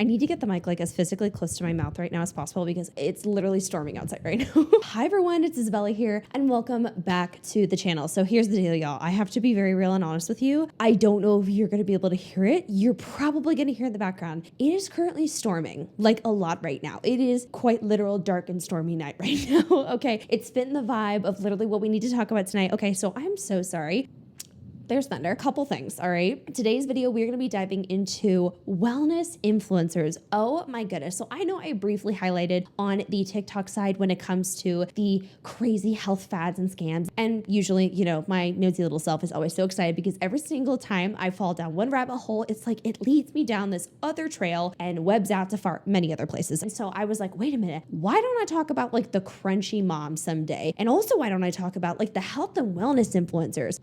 I need to get the mic like as physically close to my mouth right now as possible because it's literally storming outside right now. Hi everyone, it's Isabella here and welcome back to the channel. So here's the deal, y'all. I have to be very real and honest with you. I don't know if you're going to be able to hear it. You're probably going to hear in the background. It is currently storming, like a lot right now. It is quite literal dark and stormy night right now. Okay, it's fitting the vibe of literally what we need to talk about tonight. Okay, so I'm so sorry. There's thunder. Couple things, all right? Today's video, we're gonna be diving into wellness influencers. Oh my goodness. So I know I briefly highlighted on the TikTok side when it comes to the crazy health fads and scams. And usually, you know, my nosy little self is always so excited because every single time I fall down one rabbit hole, it's like it leads me down this other trail and webs out to far many other places. And so I was like, wait a minute, why don't I talk about like the crunchy mom someday? And also, why don't I talk about like the health and wellness influencers?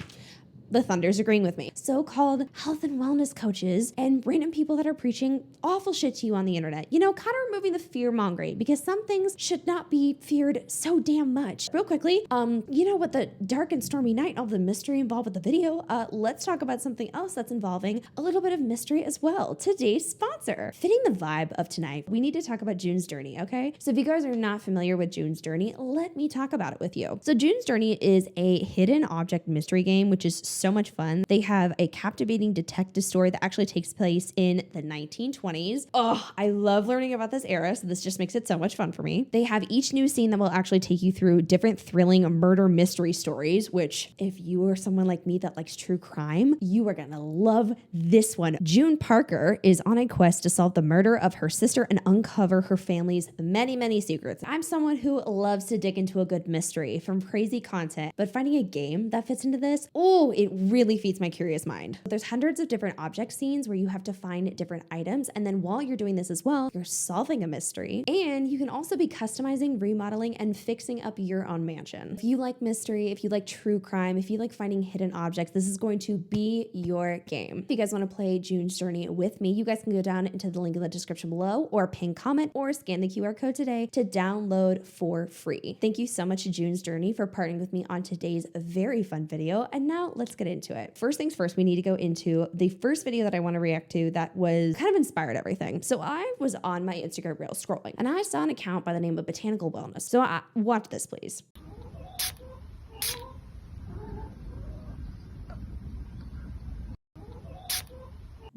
The thunder's agreeing with me. So-called health and wellness coaches and random people that are preaching awful shit to you on the internet. You know, kind of removing the fear mongering because some things should not be feared so damn much. Real quickly, you know, with the dark and stormy night and all the mystery involved with the video, let's talk about something else that's involving a little bit of mystery as well. Today's sponsor. Fitting the vibe of tonight, we need to talk about June's Journey, okay? So if you guys are not familiar with June's Journey, let me talk about it with you. So June's Journey is a hidden object mystery game, which is so much fun. They have a captivating detective story that actually takes place in the 1920s. Oh, I love learning about this era, so this just makes it so much fun for me. They have each new scene that will actually take you through different thrilling murder mystery stories, which if you are someone like me that likes true crime, you are gonna love this one. June Parker is on a quest to solve the murder of her sister and uncover her family's many, many secrets. I'm someone who loves to dig into a good mystery from crazy content, but finding a game that fits into this, oh, it really feeds my curious mind. There's hundreds of different object scenes where you have to find different items, and then while you're doing this as well, you're solving a mystery, and you can also be customizing, remodeling, and fixing up your own mansion. If you like mystery, if you like true crime, if you like finding hidden objects, this is going to be your game. If you guys want to play June's Journey with me, you guys can go down into the link in the description below, or pin comment, or scan the QR code today to download for free. Thank you so much to June's Journey for partnering with me on today's very fun video, and now let's get into it. First things first, we need to go into the first video that I want to react to that was kind of inspired everything. So I was on my Instagram reel scrolling and I saw an account by the name of Botanical Wellness. So watch this, please.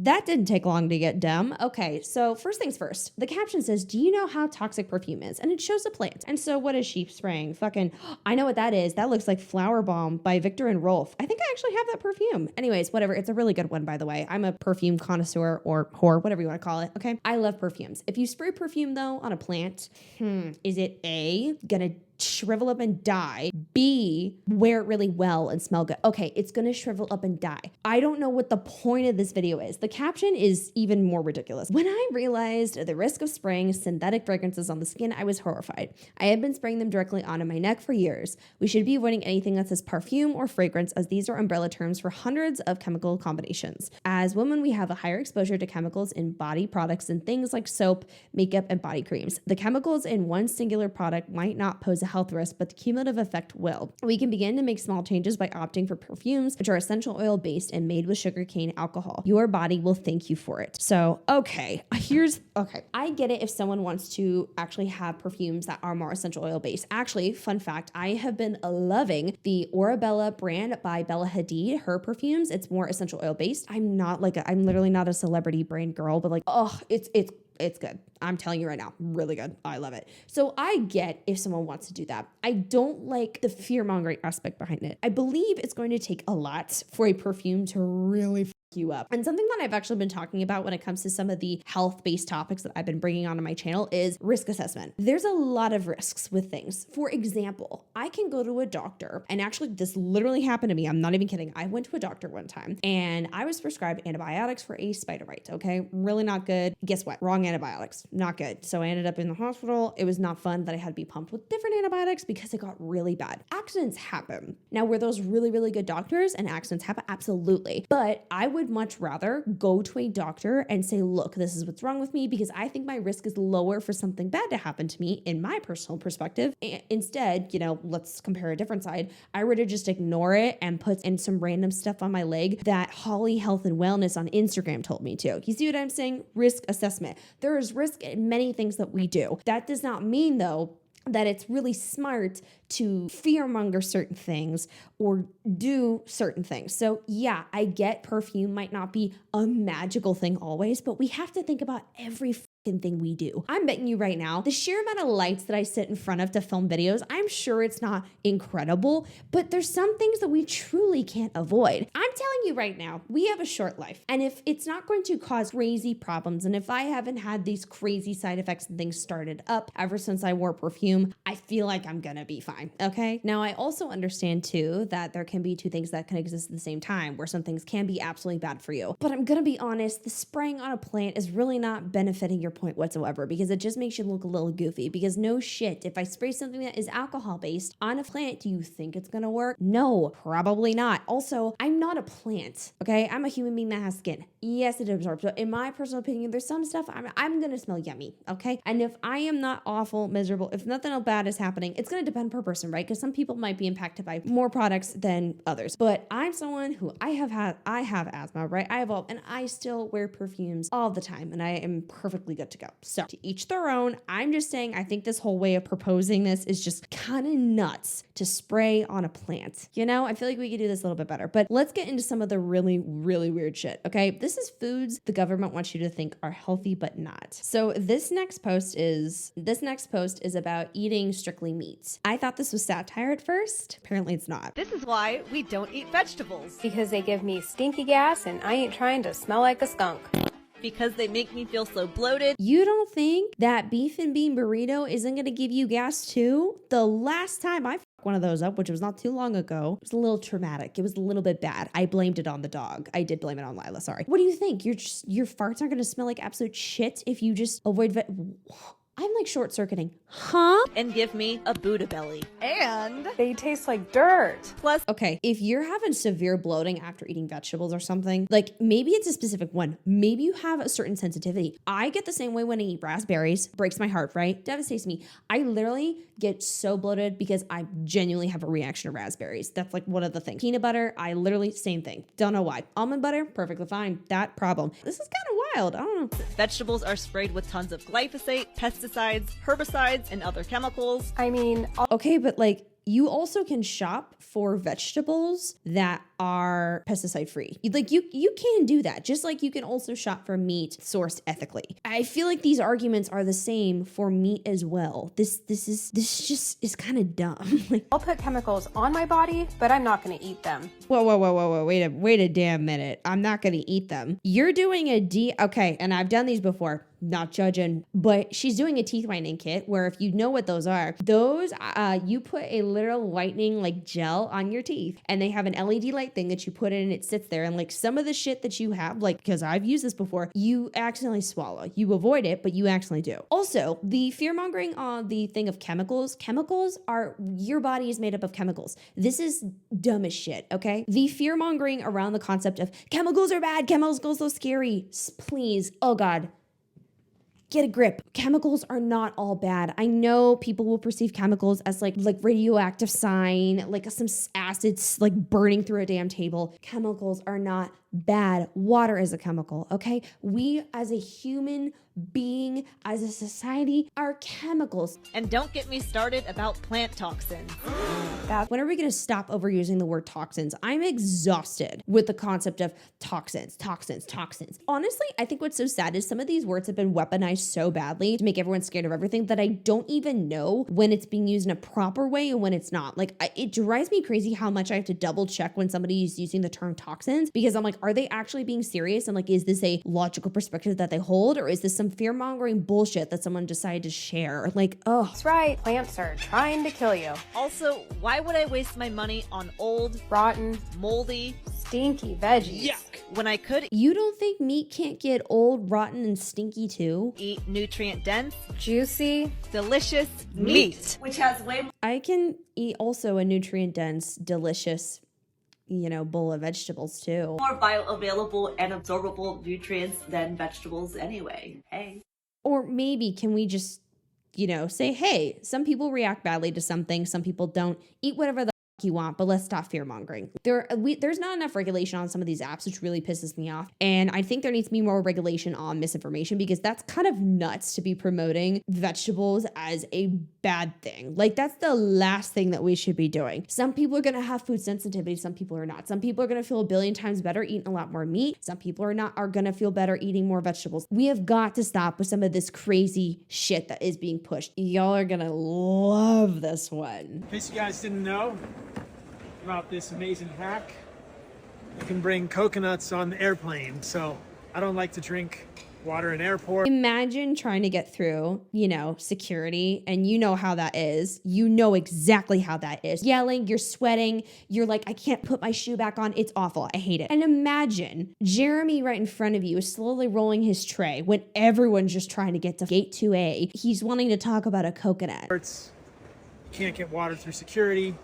That didn't take long to get dumb. Okay, so first things first. The caption says, do you know how toxic perfume is? And it shows a plant. And so what is she spraying? Fucking, I know what that is. That looks like Flower Bomb by Victor and Rolf. I think I actually have that perfume. Anyways, whatever. It's a really good one, by the way. I'm a perfume connoisseur or whore, whatever you want to call it. Okay, I love perfumes. If you spray perfume though on a plant, is it A, gonna shrivel up and die? B, wear it really well and smell good? Okay, it's gonna shrivel up and die. I don't know what the point of this video is. The caption is even more ridiculous. When I realized the risk of spraying synthetic fragrances on the skin, I was horrified. I had been spraying them directly onto my neck for years. We should be avoiding anything that says perfume or fragrance, as these are umbrella terms for hundreds of chemical combinations. As women, we have a higher exposure to chemicals in body products and things like soap, makeup, and body creams. The chemicals in one singular product might not pose a health risk, but the cumulative effect will. We can begin to make small changes by opting for perfumes, which are essential oil based and made with sugarcane alcohol. Your body will thank you for it. So, okay, I get it if someone wants to actually have perfumes that are more essential oil based. Actually, fun fact, I have been loving the Orabella brand by Bella Hadid, her perfumes. It's more essential oil based. I'm literally not a celebrity brand girl, but like, oh, it's good. I'm telling you right now, really good. I love it. So I get if someone wants to do that. I don't like the fear-mongering aspect behind it. I believe it's going to take a lot for a perfume to really f you up. And something that I've actually been talking about when it comes to some of the health-based topics that I've been bringing onto my channel is risk assessment. There's a lot of risks with things. For example, I can go to a doctor, and actually this literally happened to me. I'm not even kidding. I went to a doctor one time and I was prescribed antibiotics for a spider bite. Okay, really not good. Guess what? Wrong antibiotics. Not good. So I ended up in the hospital. It was not fun that I had to be pumped with different antibiotics because it got really bad. Accidents happen. Now, were those really, really good doctors and accidents happen? Absolutely. But I would would much rather go to a doctor and say, look, this is what's wrong with me because I think my risk is lower for something bad to happen to me in my personal perspective. Instead, let's compare a different side. I were to just ignore it and put in some random stuff on my leg that Holly Health and Wellness on Instagram told me to. You see what I'm saying? Risk assessment. There is risk in many things that we do. That does not mean, though, that it's really smart to fearmonger certain things or do certain things. So yeah, I get perfume might not be a magical thing always, but we have to think about every thing we do. I'm betting you right now, the sheer amount of lights that I sit in front of to film videos, I'm sure it's not incredible, but there's some things that we truly can't avoid. I'm telling you right now, we have a short life. And if it's not going to cause crazy problems, and if I haven't had these crazy side effects and things started up ever since I wore perfume, I feel like I'm gonna be fine, okay? Now, I also understand too that there can be two things that can exist at the same time, where some things can be absolutely bad for you. But I'm gonna be honest, the spraying on a plant is really not benefiting your point whatsoever because it just makes you look a little goofy. Because no shit, if I spray something that is alcohol based on a plant, do you think it's gonna work? No, probably not. Also, I'm not a plant, okay? I'm a human being that has skin. Yes, it absorbs, but in my personal opinion, there's some stuff I'm gonna smell yummy, okay? And if I am not awful, miserable, if nothing bad is happening, it's gonna depend per person, right? Because some people might be impacted by more products than others. But I'm someone who I have asthma, right? And I still wear perfumes all the time, and I am perfectly good to go. So to each their own. I'm just saying I think this whole way of proposing this is just kind of nuts to spray on a plant. I feel like we could do this a little bit better. But let's get into some of the really, really weird shit, okay? This is foods the government wants you to think are healthy but not. So this next post is about eating strictly meat. I thought this was satire at first. Apparently it's not. This is why we don't eat vegetables. Because they give me stinky gas and I ain't trying to smell like a skunk. Because they make me feel so bloated. You don't think that beef and bean burrito isn't going to give you gas too? The last time I fucked one of those up, which was not too long ago, it was a little traumatic. It was a little bit bad. I blamed it on the dog. I did blame it on Lila, sorry. What do you think? Your farts aren't going to smell like absolute shit if you just avoid I'm like short circuiting. Huh? And give me a Buddha belly. And they taste like dirt. Plus, okay, if you're having severe bloating after eating vegetables or something, like maybe it's a specific one. Maybe you have a certain sensitivity. I get the same way when I eat raspberries. Breaks my heart, right? Devastates me. I literally get so bloated because I genuinely have a reaction to raspberries. That's like one of the things. Peanut butter, I literally, same thing. Don't know why. Almond butter, perfectly fine. That problem. This is kind of wild. I don't know. Vegetables are sprayed with tons of glyphosate, pesticides, herbicides, and other chemicals. I mean, okay, but like you also can shop for vegetables that are pesticide free. You can do that, just like you can also shop for meat sourced ethically. I feel like these arguments are the same for meat as well. This just is kind of dumb. Like, I'll put chemicals on my body, but I'm not going to eat them. Whoa, wait a damn minute. I'm not going to eat them. You're doing okay, and I've done these before. Not judging, but she's doing a teeth whitening kit where if you know what those are, you put a literal whitening like gel on your teeth and they have an LED light thing that you put in and it sits there, and like some of the shit that you have, like, because I've used this before, you accidentally swallow. You avoid it, but you accidentally do. Also, the fear mongering on the thing of chemicals are, your body is made up of chemicals. This is dumb as shit, okay? The fear mongering around the concept of chemicals are bad, chemicals are scary. Please, oh God. Get a grip. Chemicals are not all bad. I know people will perceive chemicals as like radioactive sign, like some acids like burning through a damn table. Chemicals are not bad. Water is a chemical, okay? We as a human being, as a society, are chemicals. And don't get me started about plant toxins. When are we going to stop overusing the word toxins? I'm exhausted with the concept of toxins. Honestly, I think what's so sad is some of these words have been weaponized so badly to make everyone scared of everything that I don't even know when it's being used in a proper way and when it's not. Like, it drives me crazy how much I have to double check when somebody is using the term toxins, because I'm like, are they actually being serious? And like, is this a logical perspective that they hold, or is this some fear-mongering bullshit that someone decided to share? Like, oh. That's right. Plants are trying to kill you. Also, why would I waste my money on old, rotten, moldy, stinky veggies? Yuck. When I could You don't think meat can't get old, rotten, and stinky too? eat nutrient-dense, Juicy, delicious meat. Which has way more. I can eat also a nutrient-dense, delicious bowl of vegetables too. More bioavailable and absorbable nutrients than vegetables anyway. Hey. Or maybe can we just, say, hey, some people react badly to something, some people don't. Eat whatever the you want, but let's stop fear mongering. There's not enough regulation on some of these apps, which really pisses me off. And I think there needs to be more regulation on misinformation, because that's kind of nuts to be promoting vegetables as a bad thing. Like, that's the last thing that we should be doing. Some people are going to have food sensitivity. Some people are not. Some people are going to feel a billion times better eating a lot more meat. Some people are going to feel better eating more vegetables. We have got to stop with some of this crazy shit that is being pushed. Y'all are going to love this one. In case you guys didn't know about this amazing hack, you can bring coconuts on the airplane. So I don't like to drink water in airport. Imagine trying to get through, security, and you know how that is. You know exactly how that is. Yelling, you're sweating, you're like, I can't put my shoe back on. It's awful. I hate it. And imagine Jeremy right in front of you is slowly rolling his tray when everyone's just trying to get to gate 2A. He's wanting to talk about a coconut. You can't get water through security,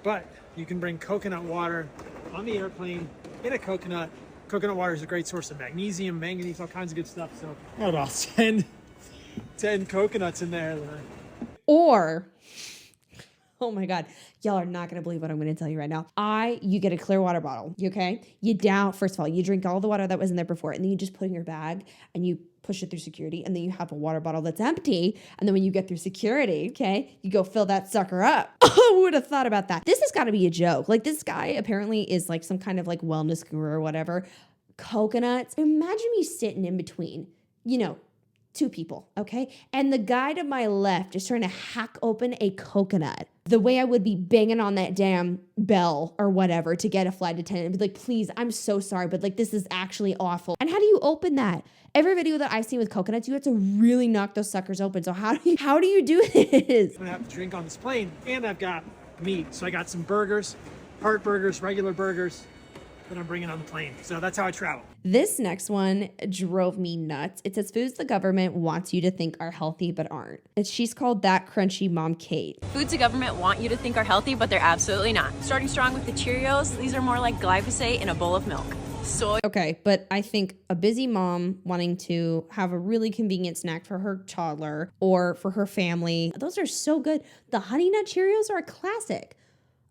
but you can bring coconut water on the airplane in a coconut. Coconut water is a great source of magnesium, manganese, all kinds of good stuff. So I don't know, 10 coconuts in there. Or, oh my God, y'all are not going to believe what I'm going to tell you right now. You get a clear water bottle, okay? First of all, you drink all the water that was in there before, and then you just put it in your bag and you push it through security, and then you have a water bottle that's empty, and then when you get through security, okay, you go fill that sucker up. Who would have thought about that? This has got to be a joke. Like, this guy apparently is like some kind of like wellness guru or whatever. Coconuts. Imagine me sitting in between, two people, okay? And the guy to my left is trying to hack open a coconut the way I would be banging on that damn bell or whatever to get a flight attendant and be like, please, I'm so sorry, but like, this is actually awful. And how do you open that? Every video that I've seen with coconuts, you have to really knock those suckers open. So how do you do this? I'm gonna have to drink on this plane, and I've got meat. So I got some burgers, heart burgers, regular burgers that I'm bringing on the plane. So that's how I travel. This next one drove me nuts. It says foods the government wants you to think are healthy but aren't. She's called That Crunchy Mom Kate. Foods the government want you to think are healthy, but they're absolutely not. Starting strong with the Cheerios, these are more like glyphosate in a bowl of milk. Soy. Okay, but I think a busy mom wanting to have a really convenient snack for her toddler or for her family, those are so good. The Honey Nut Cheerios are a classic.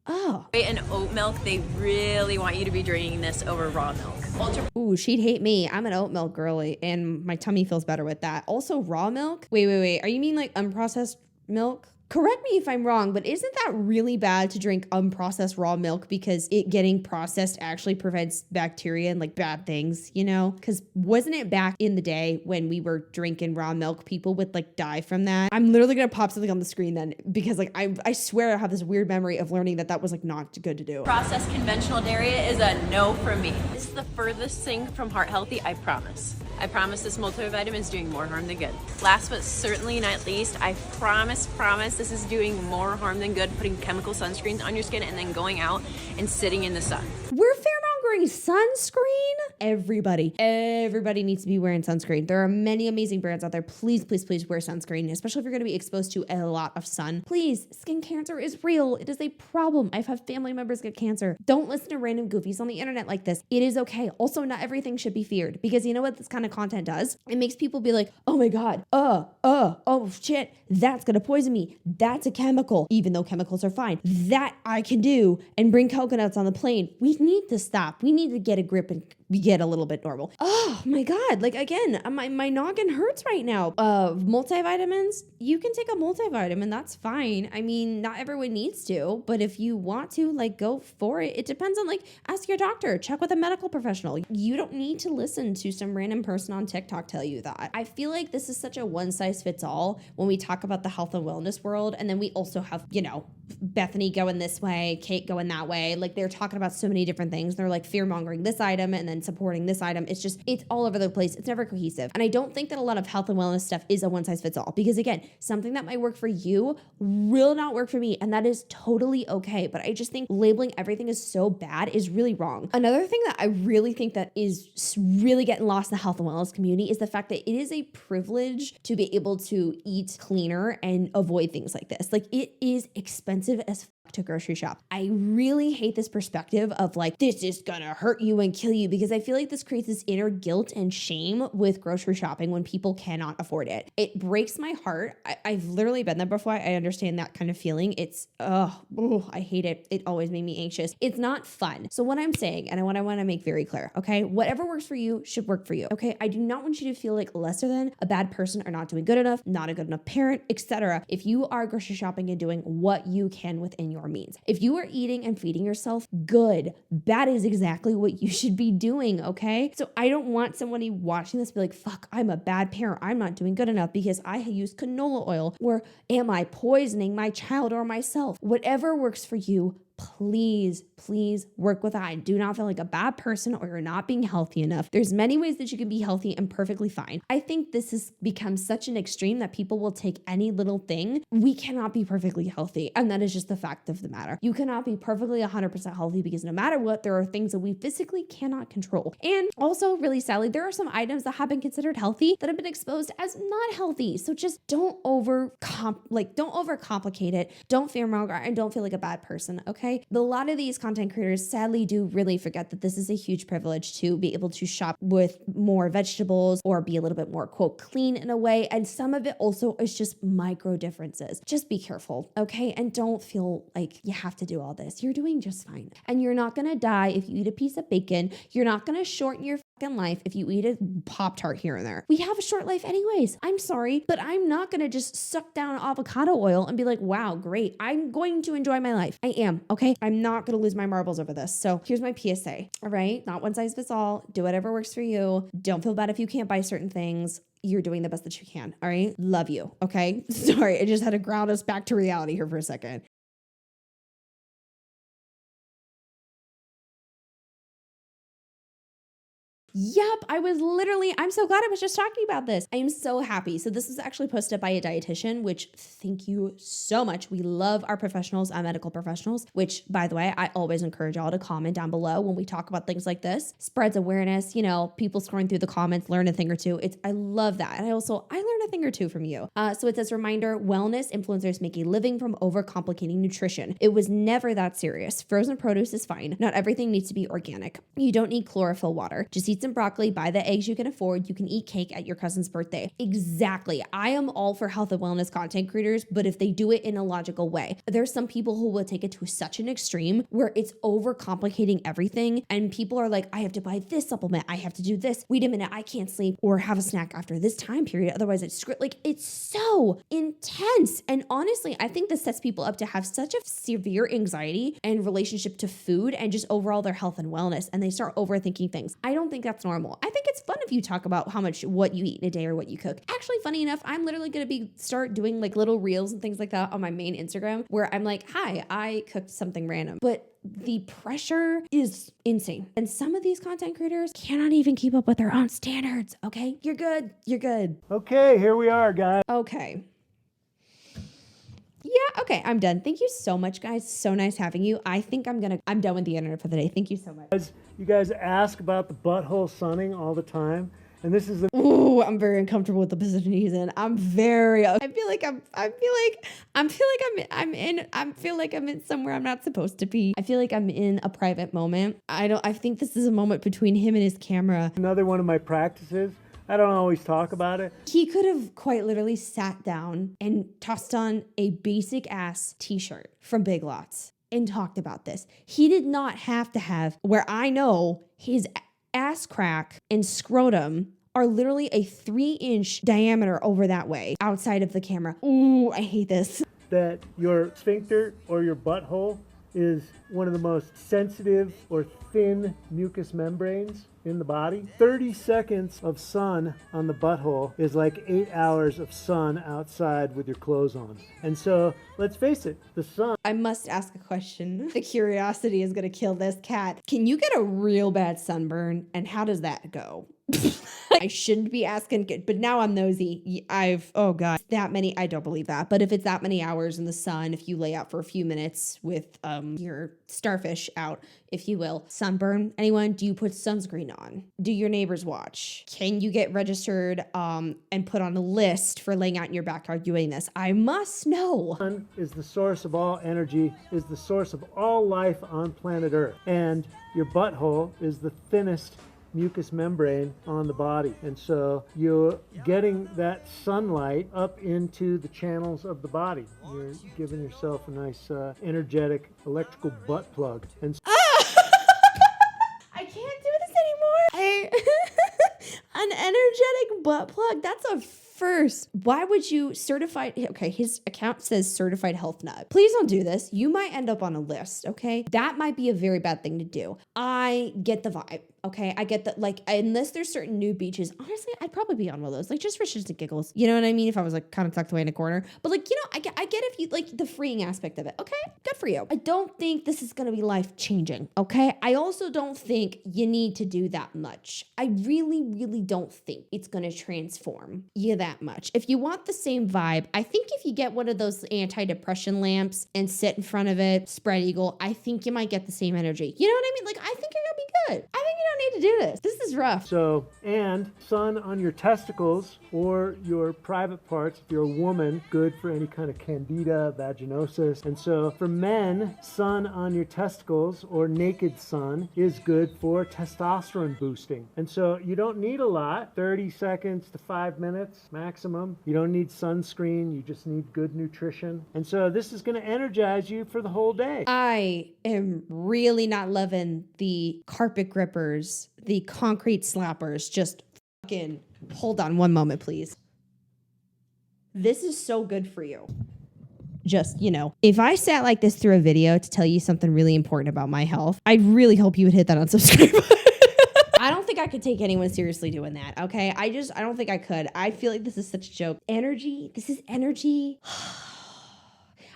Oh. And oat milk, they really want you to be drinking this over raw milk. Ooh, she'd hate me. I'm an oat milk girly, and my tummy feels better with that. Also, raw milk? Wait. Are you mean like unprocessed milk? Correct me if I'm wrong, but isn't that really bad to drink unprocessed raw milk because it getting processed actually prevents bacteria and like bad things, Because wasn't it back in the day when we were drinking raw milk, people would like die from that? I'm literally going to pop something on the screen then because like I swear I have this weird memory of learning that was like not good to do. Processed conventional dairy is a no from me. This is the furthest thing from heart healthy, I promise. I promise this multivitamin is doing more harm than good. Last but certainly not least, I promise this is doing more harm than good, putting chemical sunscreens on your skin and then going out and sitting in the sun. We're fear-mongering sunscreen? Everybody needs to be wearing sunscreen. There are many amazing brands out there. Please wear sunscreen, especially if you're going to be exposed to a lot of sun. Please, skin cancer is real. It is a problem. I've had family members get cancer. Don't listen to random goofies on the internet like this. It is okay. Also, not everything should be feared because you know what this kind of content does? It makes people be like, oh my God, oh shit, that's going to poison me. That's a chemical, even though chemicals are fine. That I can do and bring coconuts on the plane. We need to stop. We need to get a grip and get a little bit normal. Oh my God. Like again, my noggin hurts right now. Multivitamins, you can take a multivitamin. That's fine. I mean, not everyone needs to, but if you want to, like, go for it. It depends on, like, ask your doctor, check with a medical professional. You don't need to listen to some random person on TikTok tell you that. I feel like this is such a one size fits all when we talk about the health and wellness world. And then we also have, Bethany going this way, Kate going that way. Like they're talking about so many different things. They're like fear mongering this item and then supporting this item. It's all over the place. It's never cohesive. And I don't think that a lot of health and wellness stuff is a one size fits all because again, something that might work for you will not work for me. And that is totally okay. But I just think labeling everything as so bad is really wrong. Another thing that I really think that is really getting lost in the health and wellness community is the fact that it is a privilege to be able to eat cleaner and avoid things like this. Like it is expensive as to grocery shop. I really hate this perspective of like, this is gonna hurt you and kill you, because I feel like this creates this inner guilt and shame with grocery shopping when people cannot afford it. It breaks my heart. I've literally been there before. I understand that kind of feeling. It's, I hate it. It always made me anxious. It's not fun. So what I'm saying, and what I want to make very clear, okay, whatever works for you should work for you, okay? I do not want you to feel like lesser than, a bad person, or not doing good enough, not a good enough parent, etc. If you are grocery shopping and doing what you can within your means. If you are eating and feeding yourself, good. That is exactly what you should be doing, okay? So I don't want somebody watching this be like, fuck, I'm a bad parent. I'm not doing good enough because I use canola oil, or am I poisoning my child or myself? Whatever works for you, please work with that. Do not feel like a bad person or you're not being healthy enough. There's many ways that you can be healthy and perfectly fine. I think this has become such an extreme that people will take any little thing. We cannot be perfectly healthy. And that is just the fact of the matter. You cannot be perfectly 100% healthy, because no matter what, there are things that we physically cannot control. And also, really sadly, there are some items that have been considered healthy that have been exposed as not healthy. So just don't overcomplicate it. Don't fearmonger, and don't feel like a bad person, okay? A lot of these content creators sadly do really forget that this is a huge privilege to be able to shop with more vegetables or be a little bit more, quote, clean in a way. And some of it also is just micro differences. Just be careful, okay? And don't feel like you have to do all this. You're doing just fine. And you're not gonna die if you eat a piece of bacon. You're not gonna shorten your fucking life if you eat a Pop-Tart here and there. We have a short life anyways. I'm sorry, but I'm not gonna just suck down avocado oil and be like, wow, great. I'm going to enjoy my life. I am, okay? I'm not gonna lose my marbles over this. So here's my PSA, all right? Not one size fits all. Do whatever works for you. Don't feel bad if you can't buy certain things. You're doing the best that you can, all right? Love you, okay? Sorry, I just had to ground us back to reality here for a second. Yep, I'm so glad I was just talking about this. I am so happy. So this was actually posted by a dietitian, which thank you so much. We love our professionals, our medical professionals, which by the way, I always encourage y'all to comment down below when we talk about things like this. Spreads awareness, people scrolling through the comments, learn a thing or two. I love that. And I learn a thing or two from you. So it says, reminder, wellness influencers make a living from overcomplicating nutrition. It was never that serious. Frozen produce is fine. Not everything needs to be organic. You don't need chlorophyll water. Just eat some broccoli, buy the eggs you can afford. You can eat cake at your cousin's birthday. Exactly. I am all for health and wellness content creators, but if they do it in a logical way. There's some people who will take it to such an extreme where it's overcomplicating everything. And people are like, I have to buy this supplement. I have to do this. Wait a minute. I can't sleep or have a snack after this time period. Otherwise it's it's so intense. And honestly, I think this sets people up to have such a severe anxiety and relationship to food and just overall their health and wellness. And they start overthinking things. I don't think that's normal. I think it's fun if you talk about what you eat in a day or what you cook. Actually, funny enough, I'm literally going to start doing like little reels and things like that on my main Instagram where I'm like, hi, I cooked something random. But the pressure is insane. And some of these content creators cannot even keep up with their own standards. Okay, you're good. You're good. Okay, here we are, guys. Okay. Yeah, okay, I'm done. Thank you so much, guys. So nice having you. I think I'm done with the internet for the day. Thank you so much. You guys ask about the butthole sunning all the time. And this is the Ooh, I'm very uncomfortable with the position he's in. I feel like I'm in somewhere I'm not supposed to be. I feel like I'm in a private moment. I think this is a moment between him and his camera. another one of my practices. I don't always talk about it. He could have quite literally sat down and tossed on a basic ass t-shirt from Big Lots and talked about this. He did not have to have, where I know his ass crack and scrotum are literally a 3-inch diameter over that way outside of the camera. Ooh, I hate this. That your sphincter or your butthole is one of the most sensitive or thin mucous membranes in the body. 30 seconds of sun on the butthole is like 8 hours of sun outside with your clothes on. And so let's face it, the sun. I must ask a question. The curiosity is going to kill this cat. Can you get a real bad sunburn? And how does that go? I shouldn't be asking, but now I'm nosy. Oh God, that many, I don't believe that. But if it's that many hours in the sun, if you lay out for a few minutes with your starfish out, if you will, sunburn, anyone, do you put sunscreen on? Do your neighbors watch? Can you get registered and put on a list for laying out in your backyard doing this? I must know. Sun is the source of all energy, is the source of all life on planet Earth. And your butthole is the thinnest mucous membrane on the body. And so you're getting that sunlight up into the channels of the body. You're giving yourself a nice energetic electrical butt plug. And I can't do this anymore. An energetic butt plug. That's a first. Why would you okay, his account says certified health nut. Please don't do this. You might end up on a list, okay? That might be a very bad thing to do. I get the vibe. Okay, I get that, like, unless there's certain nude beaches, honestly, I'd probably be on one of those, like, just for shits and giggles. You know what I mean? If I was, like, kind of tucked away in a corner. But, like, you know, I get if you, like, the freeing aspect of it. Okay, good for you. I don't think this is going to be life-changing, okay? I also don't think you need to do that much. I really, really don't think it's going to transform you that much. If you want the same vibe, I think if you get one of those anti-depression lamps and sit in front of it, spread eagle, I think you might get the same energy. You know what I mean? Like, I think you're going to be good. I think you don't need to do this. This is rough. So, and sun on your testicles or your private parts. If you're a woman, good for any kind of candida, vaginosis. And so for men, sun on your testicles or naked sun is good for testosterone boosting. And so you don't need a lot, 30 seconds to 5 minutes maximum. You don't need sunscreen. You just need good nutrition. And so this is going to energize you for the whole day. I am really not loving the carpet grippers, the concrete slappers. Just fucking hold on one moment, please. This is so good for you. Just, you know, if I sat like this through a video to tell you something really important about my health, I really hope you would hit that unsubscribe button. I don't think I could take anyone seriously doing that, okay? I don't think I could. I feel like this is such a joke. Energy, this is energy.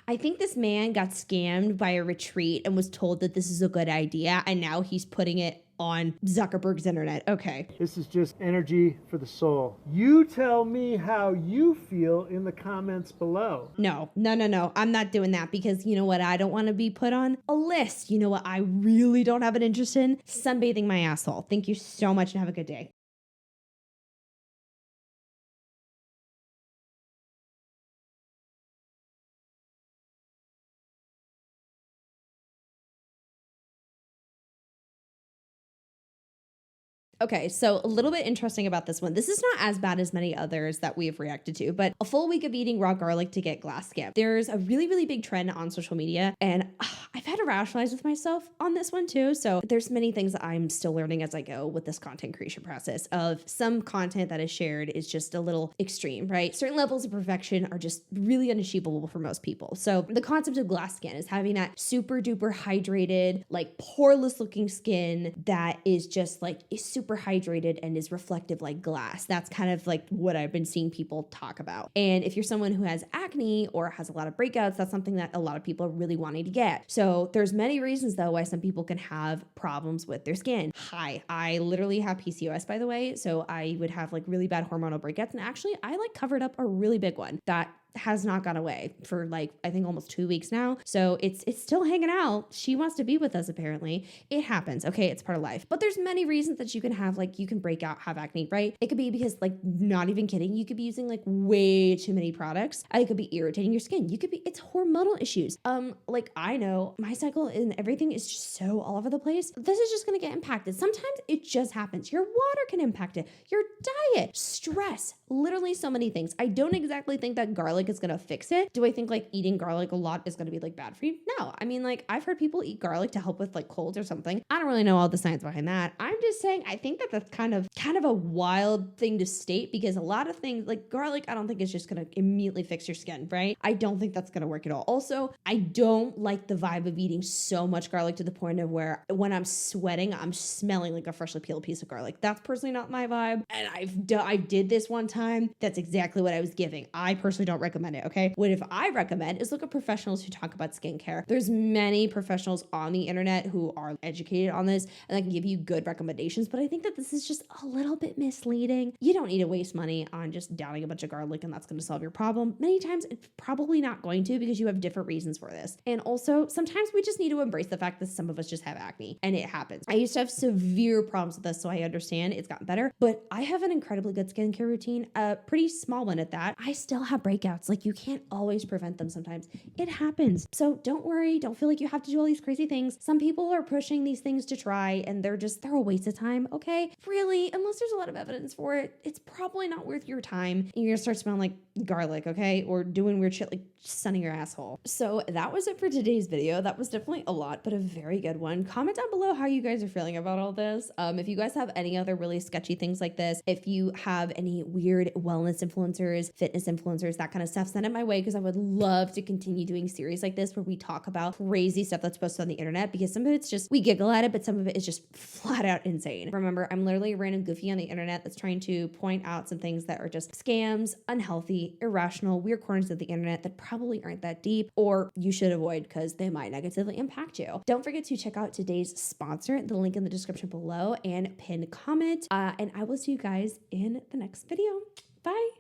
I think this man got scammed by a retreat and was told that this is a good idea, and now he's putting it on Zuckerberg's internet. Okay. This is just energy for the soul. You tell me how you feel in the comments below. No. I'm not doing that because you know what? I don't want to be put on a list. You know what? I really don't have an interest in sunbathing my asshole. Thank you so much and have a good day. Okay, so a little bit interesting about this one. This is not as bad as many others that we have reacted to, but a full week of eating raw garlic to get glass skin. There's a really, really big trend on social media, and I've had to rationalize with myself on this one too. So there's many things that I'm still learning as I go with this content creation process of some content that is shared is just a little extreme, right? Certain levels of perfection are just really unachievable for most people. So the concept of glass skin is having that super duper hydrated, like poreless looking skin that is just like is super hydrated and is reflective like glass. That's kind of like what I've been seeing people talk about. And if you're someone who has acne or has a lot of breakouts, that's something that a lot of people are really wanting to get. So there's many reasons though why some people can have problems with their skin. Hi, I literally have PCOS, by the way. So I would have like really bad hormonal breakouts. And actually I like covered up a really big one that has not gone away for like, I think almost 2 weeks now. So it's still hanging out. She wants to be with us apparently. It happens. Okay. It's part of life. But there's many reasons that you can have like, you can break out, have acne, right? It could be because like, not even kidding, you could be using like way too many products. It could be irritating your skin. It's hormonal issues. Like I know my cycle and everything is just so all over the place. This is just going to get impacted. Sometimes it just happens. Your water can impact it. Your diet, stress, literally so many things. I don't exactly think that garlic is going to fix it. Do I think like eating garlic a lot is going to be like bad for you? No. I mean, like I've heard people eat garlic to help with like colds or something. I don't really know all the science behind that. I'm just saying, I think that that's kind of a wild thing to state because a lot of things like garlic, I don't think is just going to immediately fix your skin, right? I don't think that's going to work at all. Also, I don't like the vibe of eating so much garlic to the point of where when I'm sweating, I'm smelling like a freshly peeled piece of garlic. That's personally not my vibe. And I did this one time. That's exactly what I was giving. I personally don't recommend recommend it, okay? What if I recommend is look at professionals who talk about skincare. There's many professionals on the internet who are educated on this and that can give you good recommendations, but I think that this is just a little bit misleading. You don't need to waste money on just downing a bunch of garlic and that's going to solve your problem. Many times it's probably not going to, because you have different reasons for this. And also sometimes we just need to embrace the fact that some of us just have acne, and it happens. I used to have severe problems with this, so I understand it's gotten better, but I have an incredibly good skincare routine, a pretty small one at that. I still have breakouts. Like, you can't always prevent them sometimes. It happens. So don't worry. Don't feel like you have to do all these crazy things. Some people are pushing these things to try and they're a waste of time. Okay. Really, unless there's a lot of evidence for it, it's probably not worth your time. You're gonna start smelling like garlic, okay? Or doing weird shit like sunning your asshole. So that was it for today's video. That was definitely a lot, but a very good one. Comment down below how you guys are feeling about all this. If you guys have any other really sketchy things like this, if you have any weird wellness influencers, fitness influencers, that kind of stuff, send it my way, because I would love to continue doing series like this where we talk about crazy stuff that's posted on the internet, because some of it's just, we giggle at it, but some of it is just flat out insane. Remember, I'm literally a random goofy on the internet that's trying to point out some things that are just scams, unhealthy, irrational, weird corners of the internet that probably aren't that deep, or you should avoid because they might negatively impact you. Don't forget to check out today's sponsor, the link in the description below, and pin comment. And I will see you guys in the next video. Bye.